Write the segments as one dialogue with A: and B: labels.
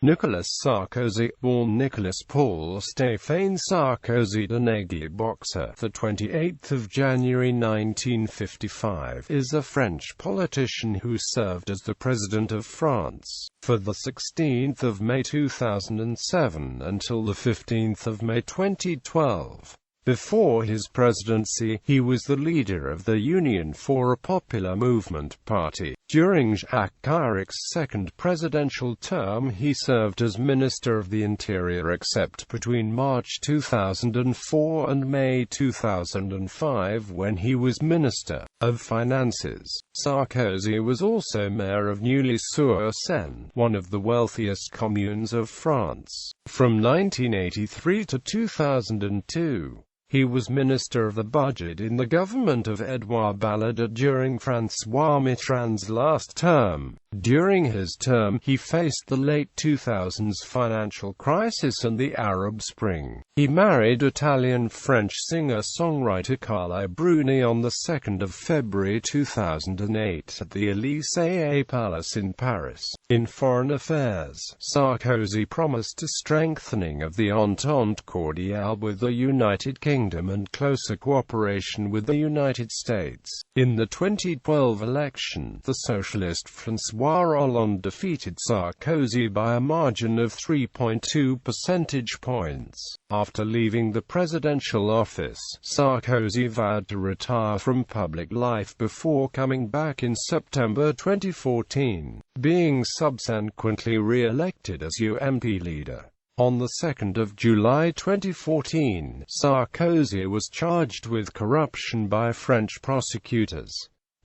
A: Nicolas Sarkozy, born Nicolas Paul Stéphane Sarkozy de Nagy-Bocsa, the 28th of January 1955, is a French politician who served as the President of France for the 16th of May 2007 until the 15th of May 2012. Before his presidency, he was the leader of the Union for a Popular Movement party. During Jacques Chirac's second presidential term, he served as Minister of the Interior except between March 2004 and May 2005 when he was Minister of Finances. Sarkozy was also mayor of Neuilly-sur-Seine, one of the wealthiest communes of France. From 1983 to 2002. He was Minister of the Budget in the government of Édouard Balladur during François Mitterrand's last term. During his term, he faced the late 2000s financial crisis and the Arab Spring. He married Italian-French singer-songwriter Carla Bruni on the 2nd of February 2008 at the Élysée Palace in Paris. In foreign affairs, Sarkozy promised a strengthening of the Entente cordiale with the United Kingdom and closer cooperation with the United States. In the 2012 election, the socialist François Hollande defeated Sarkozy by a margin of 3.2 percentage points. After leaving the presidential office, Sarkozy vowed to retire from public life before coming back in September 2014, being subsequently re-elected as UMP leader. On the 2nd of July 2014, Sarkozy was charged with corruption by French prosecutors.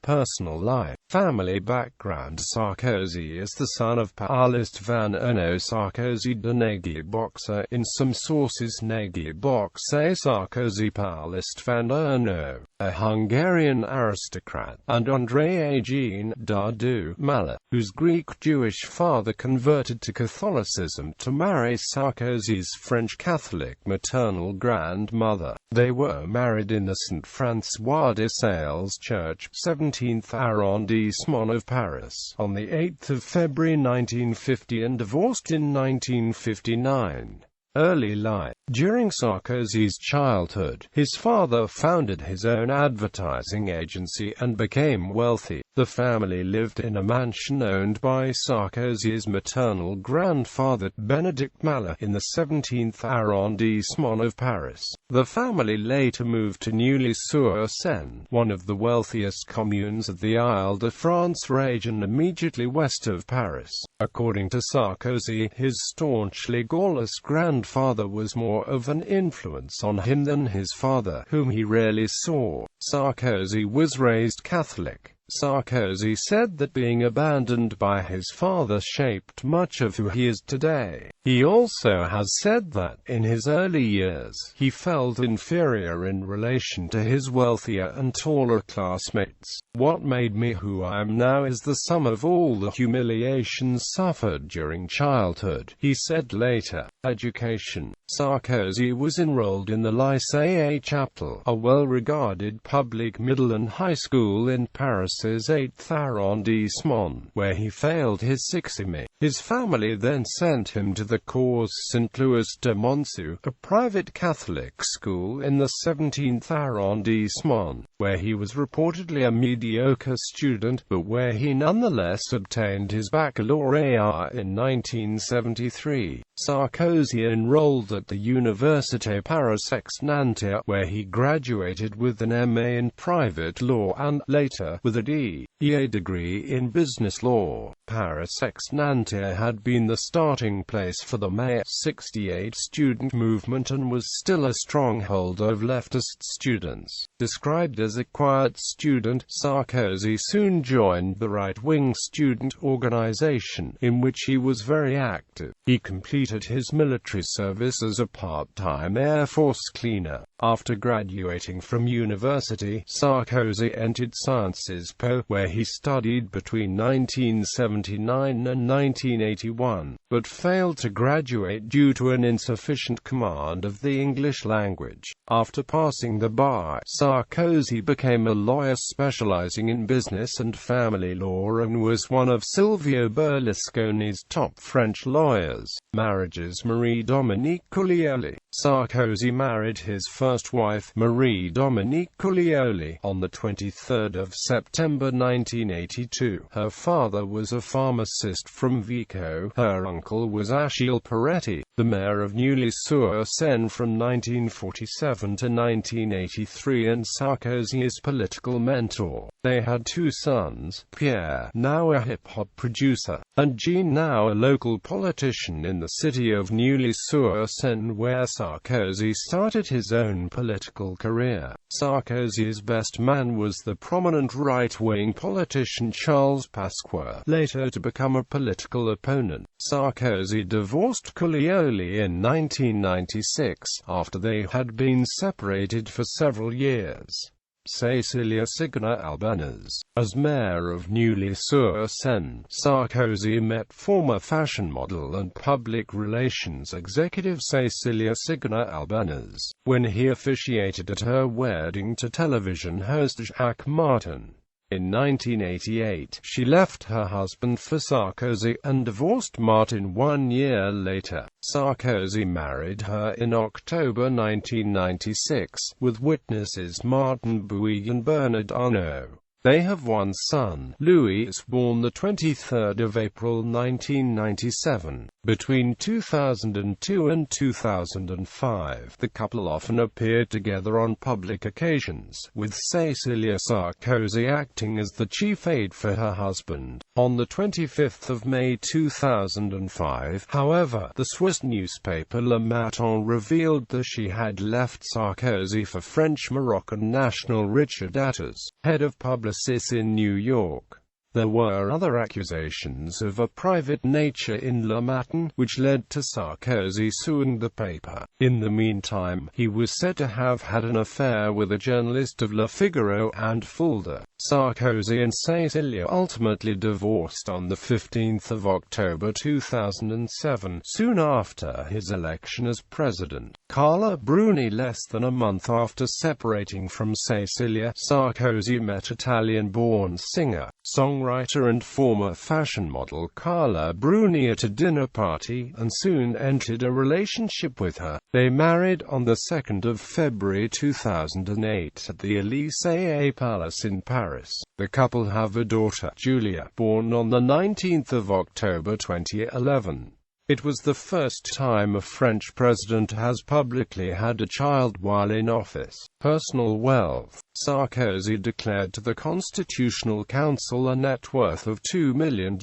A: Personal life. Family background. Sarkozy is the son of party.Van Erno Sarkozy de Nagy-Bocsa. In some sources Nagy-Bocsa Sarkozy party.Van Erno, a Hungarian aristocrat, and André Eugene Dadu Mala, whose Greek-Jewish father converted to Catholicism to marry Sarkozy's French Catholic maternal grandmother. They were married in the Saint François de Sales Church, 17th arrondissement of Paris, on 8 February 1950 and divorced in 1959. Early life. During Sarkozy's childhood, his father founded his own advertising agency and became wealthy. The family lived in a mansion owned by Sarkozy's maternal grandfather, Benedict Mala, in the 17th arrondissement of Paris. The family later moved to Neuilly-sur-Seine, one of the wealthiest communes of the Île-de-France region immediately west of Paris. According to Sarkozy, his staunchly Gaullist grandfather was more of an influence on him than his father, whom he rarely saw. Sarkozy was raised Catholic. Sarkozy said that being abandoned by his father shaped much of who he is today. He also has said that, in his early years, he felt inferior in relation to his wealthier and taller classmates. What made me who I am now is the sum of all the humiliations suffered during childhood, he said later. Education. Sarkozy was enrolled in the Lycée Chaptal, a well-regarded public middle and high school in Paris's 8th arrondissement, where he failed his 6ème. His family then sent him to the Cours Saint-Louis de Montsou, a private Catholic school in the 17th arrondissement, where he was reportedly a mediocre student, but where he nonetheless obtained his baccalaureate in 1973. Sarkozy enrolled at the Université Paris-Aix-Nanterre, where he graduated with an MA in private law and, later, with a D.A. degree in business law. Paris-Aix-Nanterre had been the starting place for the May '68 student movement and was still a stronghold of leftist students. Described as a quiet student, Sarkozy soon joined the right-wing student organization, in which he was very active. He completed his military service as a part-time Air Force cleaner. After graduating from university, Sarkozy entered Sciences Po, where he studied between 1970 1979 and 1981, but failed to graduate due to an insufficient command of the English language. After passing the bar, Sarkozy became a lawyer specializing in business and family law and was one of Silvio Berlusconi's top French lawyers. Marriages: Marie-Dominique Collioli. Sarkozy married his first wife, Marie-Dominique Collioli, on the 23rd of September 1982. Her father was a pharmacist from Vico. Her uncle was Achille Peretti, the mayor of Neuilly-sur-Seine from 1947 to 1983 and Sarkozy's political mentor. They had two sons, Pierre, now a hip-hop producer, and Jean, now a local politician in the city of Neuilly-sur-Seine, where Sarkozy started his own political career. Sarkozy's best man was the prominent right-wing politician Charles Pasqua, later to become a political opponent. Sarkozy divorced Collioli in 1996, after they had been separated for several years. Cecilia Signa Albanese. As mayor of Neuilly-sur-Seine, Sarkozy met former fashion model and public relations executive Cecilia Signa Albanese, when he officiated at her wedding to television host Jacques Martin. In 1988, she left her husband for Sarkozy, and divorced Martin 1 year later. Sarkozy married her in October 1996, with witnesses Martin Bouygues and Bernard Arnault. They have one son, Louis, born the 23rd of April 1997. Between 2002 and 2005, the couple often appeared together on public occasions, with Cecilia Sarkozy acting as the chief aide for her husband. On the 25th of May 2005, however, the Swiss newspaper Le Matin revealed that she had left Sarkozy for French-Moroccan national Richard Atters, head of Publicis in New York. There were other accusations of a private nature in Le Matin, which led to Sarkozy suing the paper. In the meantime, he was said to have had an affair with a journalist of Le Figaro and Fulda. Sarkozy and Cecilia ultimately divorced on the 15th of October 2007, soon after his election as president. Carla Bruni. Less than a month after separating from Cecilia, Sarkozy met Italian-born singer, songwriter and former fashion model Carla Bruni at a dinner party, and soon entered a relationship with her. They married on the 2nd of February 2008 at the Élysée Palace in Paris. The couple have a daughter, Julia, born on the 19th of October 2011. It was the first time a French president has publicly had a child while in office. Personal wealth. Sarkozy declared to the Constitutional Council a net worth of €2 million,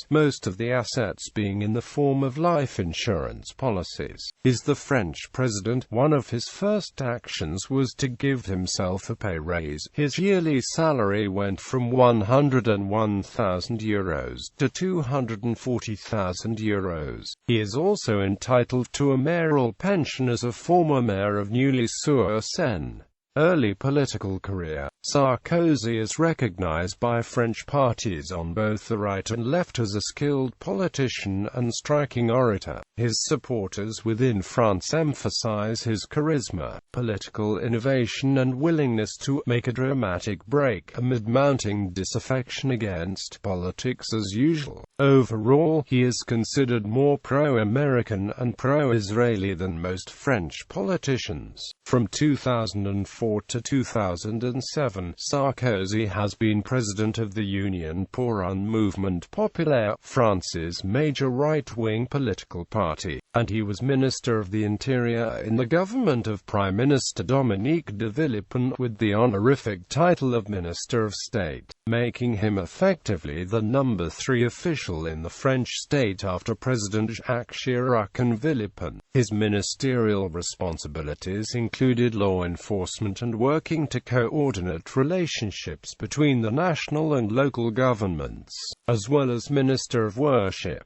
A: most of the assets being in the form of life insurance policies. As the French president, one of his first actions was to give himself a pay raise. His yearly salary went from €101,000 to €240,000. He is also entitled to a mayoral pension as a former mayor of Neuilly-sur-Seine. Early political career. Sarkozy is recognized by French parties on both the right and left as a skilled politician and striking orator. His supporters within France emphasize his charisma, political innovation and willingness to make a dramatic break amid mounting disaffection against politics as usual. Overall, he is considered more pro-American and pro-Israeli than most French politicians. From 2004 to 2007, Sarkozy has been president of the Union pour un mouvement populaire, France's major right-wing political party, and he was Minister of the Interior in the government of Prime Minister Dominique de Villepin, with the honorific title of Minister of State, making him effectively the number 3 official in the French state after President Jacques Chirac and Villepin. His ministerial responsibilities included law enforcement and working to coordinate relationships between the national and local governments, as well as Minister of Worship.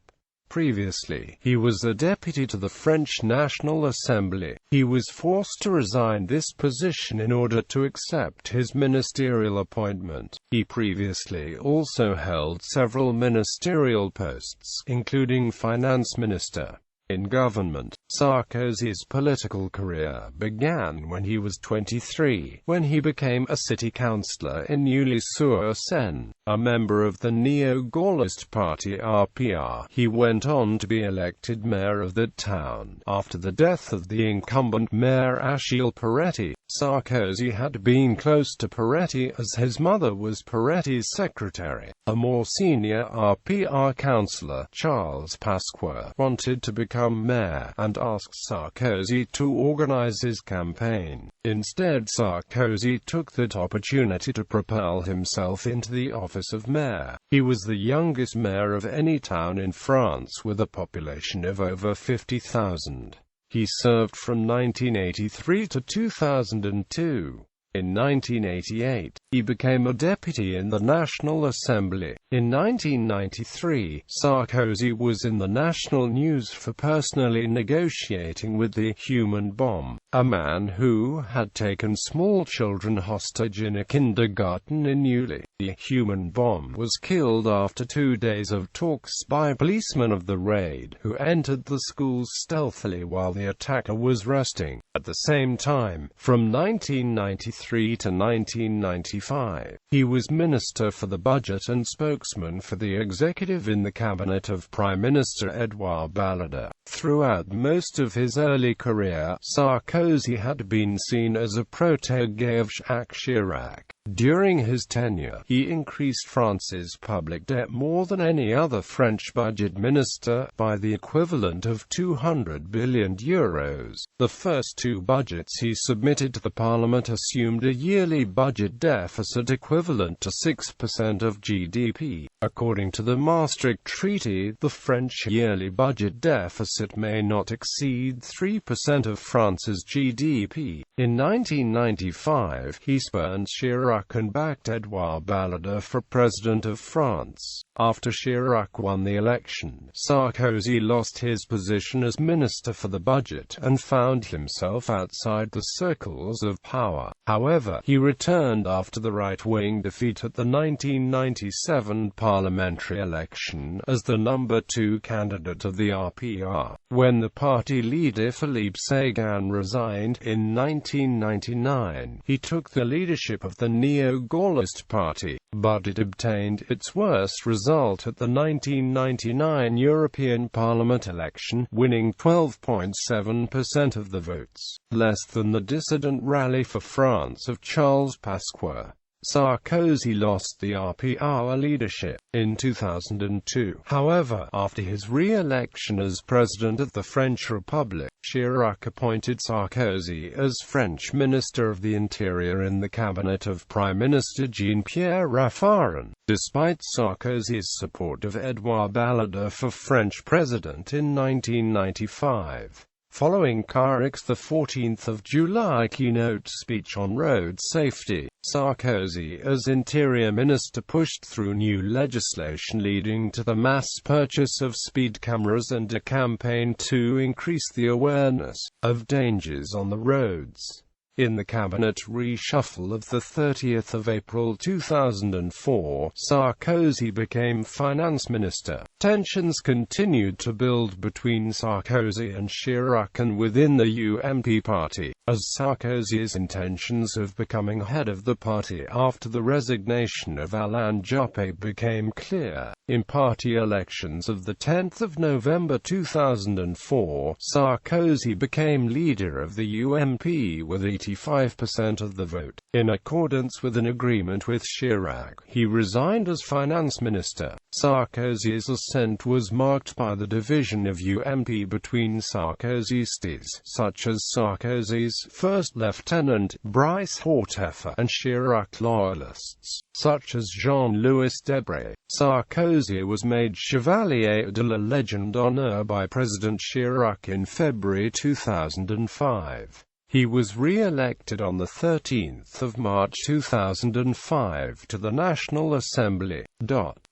A: Previously, he was a deputy to the French National Assembly. He was forced to resign this position in order to accept his ministerial appointment. He previously also held several ministerial posts, including finance minister. In government, Sarkozy's political career began when he was 23, when he became a city councillor in Neuilly-sur-Seine, a member of the neo-Gaullist party RPR. He went on to be elected mayor of that town, after the death of the incumbent mayor Achille Peretti. Sarkozy had been close to Peretti as his mother was Peretti's secretary. A more senior RPR councillor, Charles Pasqua, wanted to become mayor, and asked Sarkozy to organize his campaign. Instead, Sarkozy took that opportunity to propel himself into the office of mayor. He was the youngest mayor of any town in France with a population of over 50,000. He served from 1983 to 2002. In 1988, he became a deputy in the National Assembly. In 1993, Sarkozy was in the national news for personally negotiating with the human bomb, a man who had taken small children hostage in a kindergarten in Neuilly. The human bomb was killed after 2 days of talks by policemen of the raid, who entered the schools stealthily while the attacker was resting. At the same time, from 1993 to 1995, he was Minister for the Budget and spokesman for the executive in the cabinet of Prime Minister Edouard Balladur. Throughout most of his early career, Sarkozy had been seen as a protégé of Jacques Chirac. During his tenure, he increased France's public debt more than any other French budget minister, by the equivalent of €200 billion. The first two budgets he submitted to the Parliament assumed a yearly budget deficit equivalent to 6% of GDP. According to the Maastricht Treaty, the French yearly budget deficit may not exceed 3% of France's GDP. In 1995, he spurned Chirac and backed Edouard Balladur for President of France. After Chirac won the election, Sarkozy lost his position as Minister for the Budget and found himself outside the circles of power. However, he returned after the right-wing defeat at the 1997 parliamentary election as the number 2 candidate of the RPR. When the party leader Philippe Séguin resigned in 1999, he took the leadership of the neo-Gaullist party, but it obtained its worst result at the 1999 European Parliament election, winning 12.7% of the votes, less than the dissident Rally for France of Charles Pasqua. Sarkozy lost the RPR leadership in 2002. However, after his re-election as President of the French Republic, Chirac appointed Sarkozy as French Minister of the Interior in the cabinet of Prime Minister Jean-Pierre Raffarin. Despite Sarkozy's support of Edouard Balladur for French President in 1995. Following Chirac's 14 July keynote speech on road safety, Sarkozy as Interior Minister pushed through new legislation leading to the mass purchase of speed cameras and a campaign to increase the awareness of dangers on the roads. In the cabinet reshuffle of 30 April 2004, Sarkozy became finance minister. Tensions continued to build between Sarkozy and Chirac and within the UMP party, as Sarkozy's intentions of becoming head of the party after the resignation of Alain Juppé became clear. In party elections of 10 November 2004, Sarkozy became leader of the UMP with 85% of the vote. In accordance with an agreement with Chirac, he resigned as finance minister. Sarkozy's ascent was marked by the division of UMP between Sarkozystes, such as Sarkozy's first lieutenant, Brice Hortefeux, and Chirac loyalists, such as Jean-Louis Debré. Sarkozy was made Chevalier de la Légion d'honneur by President Chirac in February 2005. He was re-elected on 13 March 2005 to the National Assembly.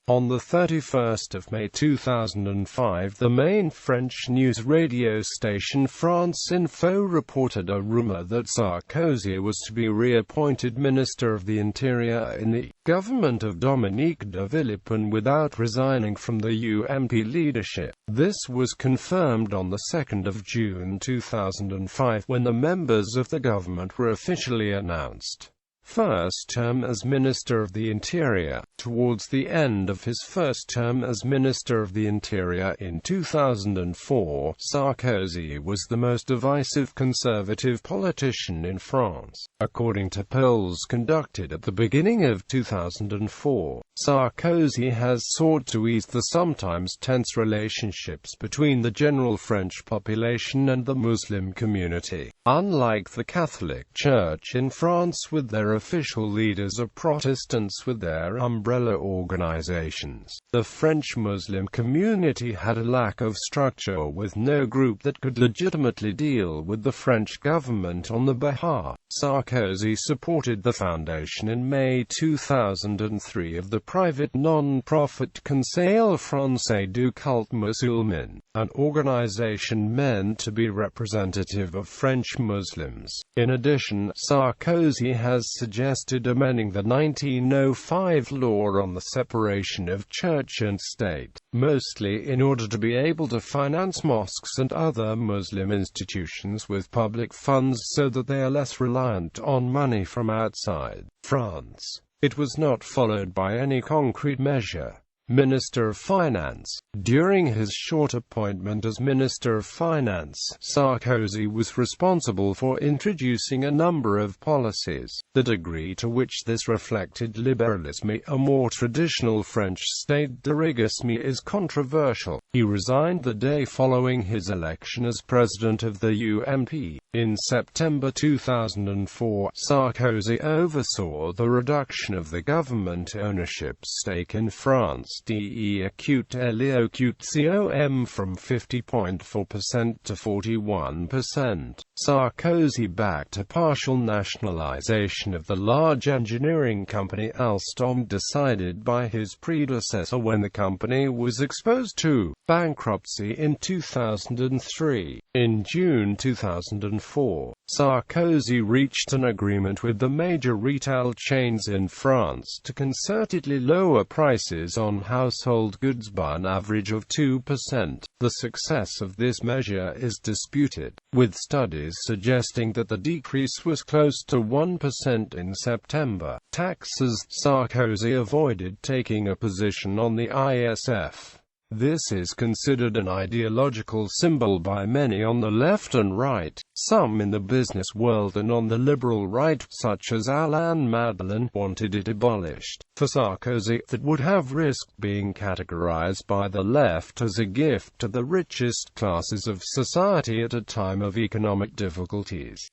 A: On the 31st of May 2005, the main French news radio station France Info reported a rumor that Sarkozy was to be reappointed Minister of the Interior in the government of Dominique de Villepin without resigning from the UMP leadership. This was confirmed on the 2nd of June 2005, when the members of the government were officially announced. First term as Minister of the Interior. Towards the end of his first term as Minister of the Interior in 2004, Sarkozy was the most divisive conservative politician in France. According to polls conducted at the beginning of 2004, Sarkozy has sought to ease the sometimes tense relationships between the general French population and the Muslim community. Unlike the Catholic Church in France, with their official leaders are Protestants with their umbrella organizations, the French Muslim community had a lack of structure, with no group that could legitimately deal with the French government on their behalf. Sarkozy supported the foundation in May 2003 of the private non-profit Conseil Français du Culte Musulman, an organization meant to be representative of French Muslims. In addition, Sarkozy has suggested amending the 1905 law on the separation of church and state, mostly in order to be able to finance mosques and other Muslim institutions with public funds so that they are less reliant on money from outside France. It was not followed by any concrete measure. Minister of Finance. During his short appointment as Minister of Finance, Sarkozy was responsible for introducing a number of policies. The degree to which this reflected liberalisme, a more traditional French state dirigisme, is controversial. He resigned the day following his election as president of the UMP. In September 2004, Sarkozy oversaw the reduction of the government ownership stake in France DE-com from 50.4% to 41%. Sarkozy backed a partial nationalization of the large engineering company Alstom, decided by his predecessor when the company was exposed to bankruptcy in 2003. In June 2004, Sarkozy reached an agreement with the major retail chains in France to concertedly lower prices on household goods by an average of 2%. The success of this measure is disputed, with studies suggesting that the decrease was close to 1% in September. Taxes. Sarkozy avoided taking a position on the ISF. This is considered an ideological symbol by many on the left and right, some in the business world and on the liberal right, such as Alain Madelin, wanted it abolished. For Sarkozy, that would have risked being categorized by the left as a gift to the richest classes of society at a time of economic difficulties.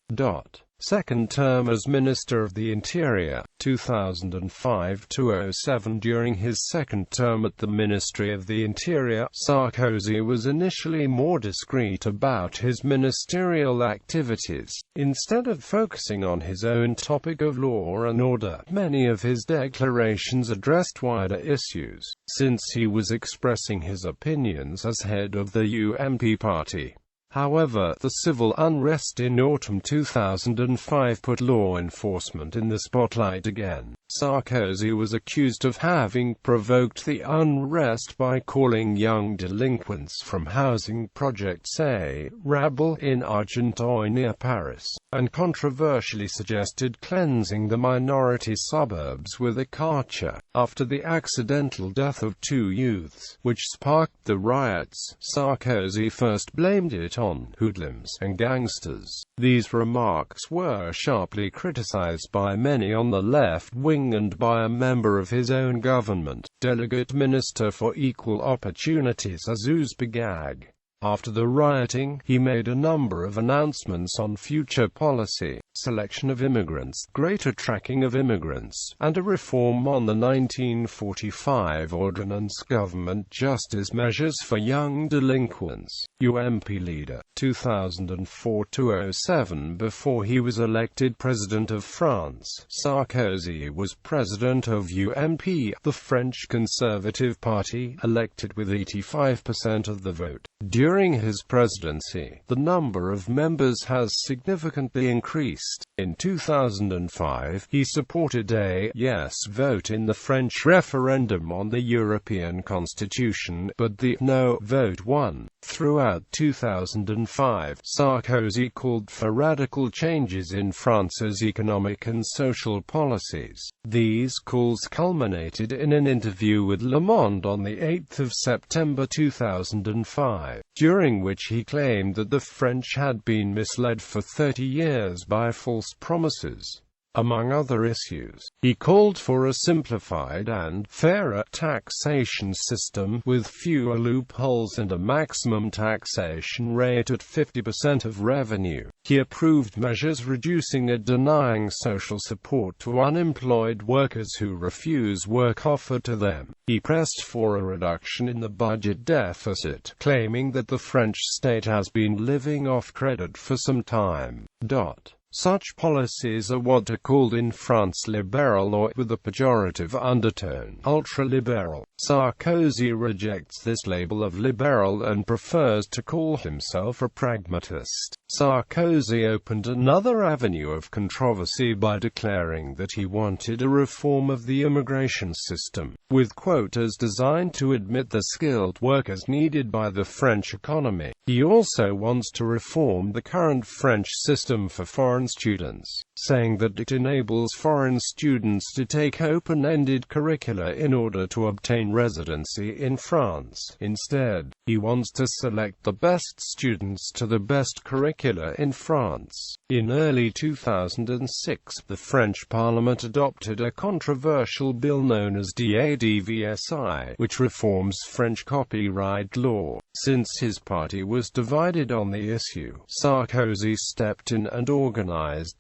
A: Second term as Minister of the Interior, 2005–07. During his second term at the Ministry of the Interior, Sarkozy was initially more discreet about his ministerial activities. Instead of focusing on his own topic of law and order, many of his declarations addressed wider issues, since he was expressing his opinions as head of the UMP party. However, the civil unrest in autumn 2005 put law enforcement in the spotlight again. Sarkozy was accused of having provoked the unrest by calling young delinquents from housing projects a rabble in Argenteuil near Paris, and controversially suggested cleansing the minority suburbs with a karcher. After the accidental death of two youths, which sparked the riots, Sarkozy first blamed it on hoodlums and gangsters. These remarks were sharply criticized by many on the left wing and by a member of his own government, Delegate Minister for Equal Opportunities Ssolbergj. After the rioting, he made a number of announcements on future policy, selection of immigrants, greater tracking of immigrants, and a reform on the 1945 Ordinance Government Justice Measures for Young Delinquents. UMP leader, 2004–07. Before he was elected President of France, Sarkozy was President of UMP, the French Conservative Party, elected with 85% of the vote. During his presidency, the number of members has significantly increased. In 2005, he supported a yes vote in the French referendum on the European Constitution, but the no vote won. Throughout 2005, Sarkozy called for radical changes in France's economic and social policies. These calls culminated in an interview with Le Monde on 8 September 2005, during which he claimed that the French had been misled for 30 years by false promises. Among other issues, he called for a simplified and fairer taxation system, with fewer loopholes and a maximum taxation rate at 50% of revenue. He approved measures reducing and denying social support to unemployed workers who refuse work offered to them. He pressed for a reduction in the budget deficit, claiming that the French state has been living off credit for some time. Such policies are what are called in France liberal, or, with a pejorative undertone, ultra-liberal. Sarkozy rejects this label of liberal and prefers to call himself a pragmatist. Sarkozy opened another avenue of controversy by declaring that he wanted a reform of the immigration system, with quotas designed to admit the skilled workers needed by the French economy. He also wants to reform the current French system for foreign students, saying that it enables foreign students to take open-ended curricula in order to obtain residency in France. Instead, he wants to select the best students to the best curricula in France. In early 2006, the French Parliament adopted a controversial bill known as DADVSI, which reforms French copyright law. Since his party was divided on the issue, Sarkozy stepped in and organized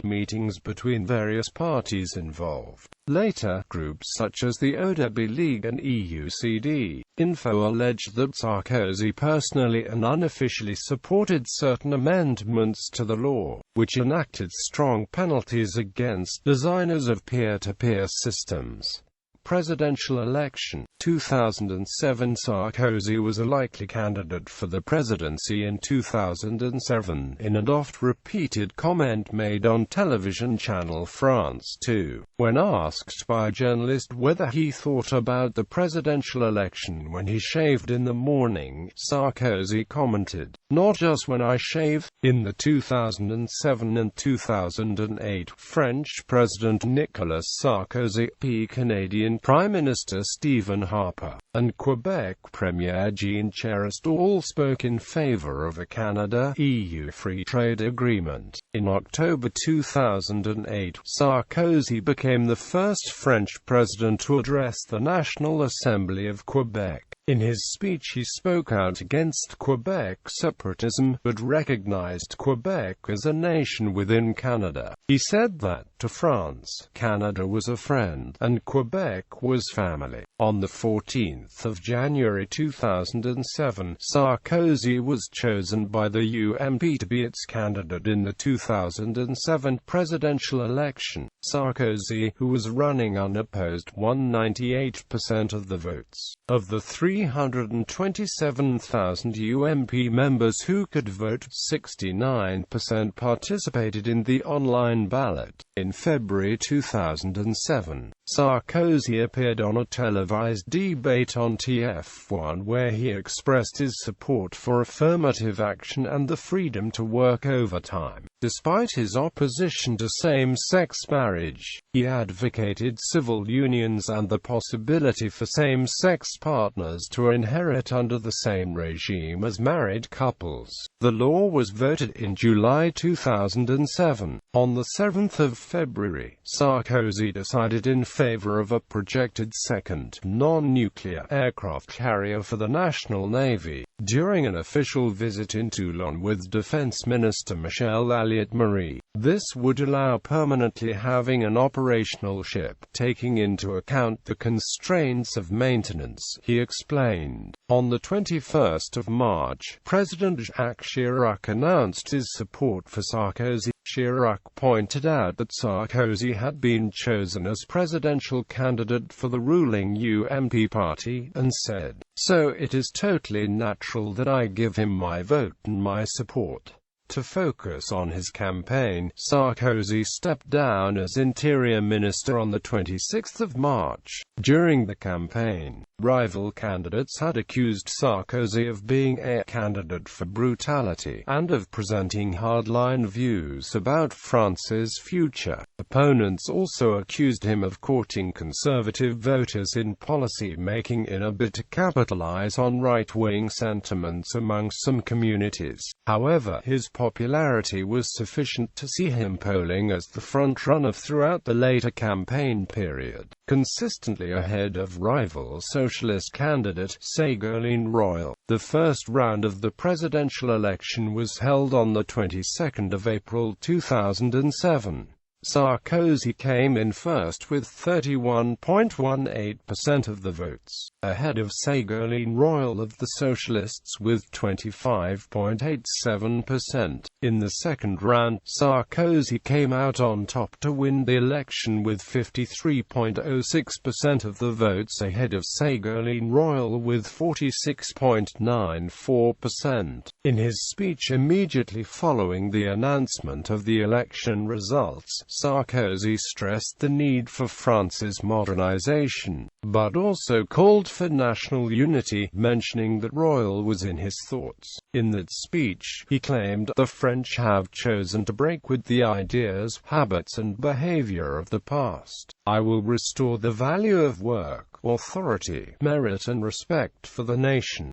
A: meetings between various parties involved. Later, groups such as the ODB League and EUCD Info alleged that Sarkozy personally and unofficially supported certain amendments to the law, which enacted strong penalties against designers of peer-to-peer systems. Presidential election 2007. Sarkozy was a likely candidate for the presidency in 2007, in an oft-repeated comment made on television channel France 2. When asked by a journalist whether he thought about the presidential election when he shaved in the morning, Sarkozy commented, "Not just when I shave." In the 2007 and 2008 French President Nicolas Sarkozy, Canadian Prime Minister Stephen Harper, and Quebec Premier Jean Chirac all spoke in favor of a Canada-EU free trade agreement. In October 2008, Sarkozy became the first French president to address the National Assembly of Quebec. In his speech he spoke out against Quebec separatism, but recognized Quebec as a nation within Canada. He said that, to France, Canada was a friend, and Quebec was family. On the 14th of January 2007, Sarkozy was chosen by the UMP to be its candidate in the 2007 presidential election. Sarkozy, who was running unopposed, won 98% of the votes. Of the 327,000 UMP members who could vote, 69% participated in the online ballot. In February 2007, Sarkozy appeared on a televised debate on TF1 where he expressed his support for affirmative action and the freedom to work overtime. Despite his opposition to same-sex marriage, he advocated civil unions and the possibility for same-sex partners to inherit under the same regime as married couples. The law was voted in July 2007. On the 7th of February, Sarkozy decided in favor of a projected second, non-nuclear aircraft carrier for the National Navy. During an official visit in Toulon with Defense Minister Michel Alliot-Marie, this would allow permanently having an operational ship, taking into account the constraints of maintenance, he explained. On the 21st of March, President Jacques Chirac announced his support for Sarkozy. Chirac pointed out that Sarkozy had been chosen as presidential candidate for the ruling UMP party, and said, "So it is totally natural that I give him my vote and my support." To focus on his campaign, Sarkozy stepped down as Interior Minister on the 26th of March. During the campaign, rival candidates had accused Sarkozy of being a candidate for brutality, and of presenting hardline views about France's future. Opponents also accused him of courting conservative voters in policy-making in a bid to capitalize on right-wing sentiments among some communities. However, his popularity was sufficient to see him polling as the front-runner throughout the later campaign period, consistently ahead of rival socialist candidate, Ségolène Royal. The first round of the presidential election was held on the 22nd of April 2007. Sarkozy came in first with 31.18% of the votes, ahead of Ségolène Royal of the Socialists with 25.87%. In the second round, Sarkozy came out on top to win the election with 53.06% of the votes, ahead of Ségolène Royal with 46.94%. In his speech immediately following the announcement of the election results, Sarkozy stressed the need for France's modernization, but also called for national unity, mentioning that Royal was in his thoughts. In that speech, he claimed, "The French have chosen to break with the ideas, habits and behavior of the past. I will restore the value of work, authority, merit and respect for the nation."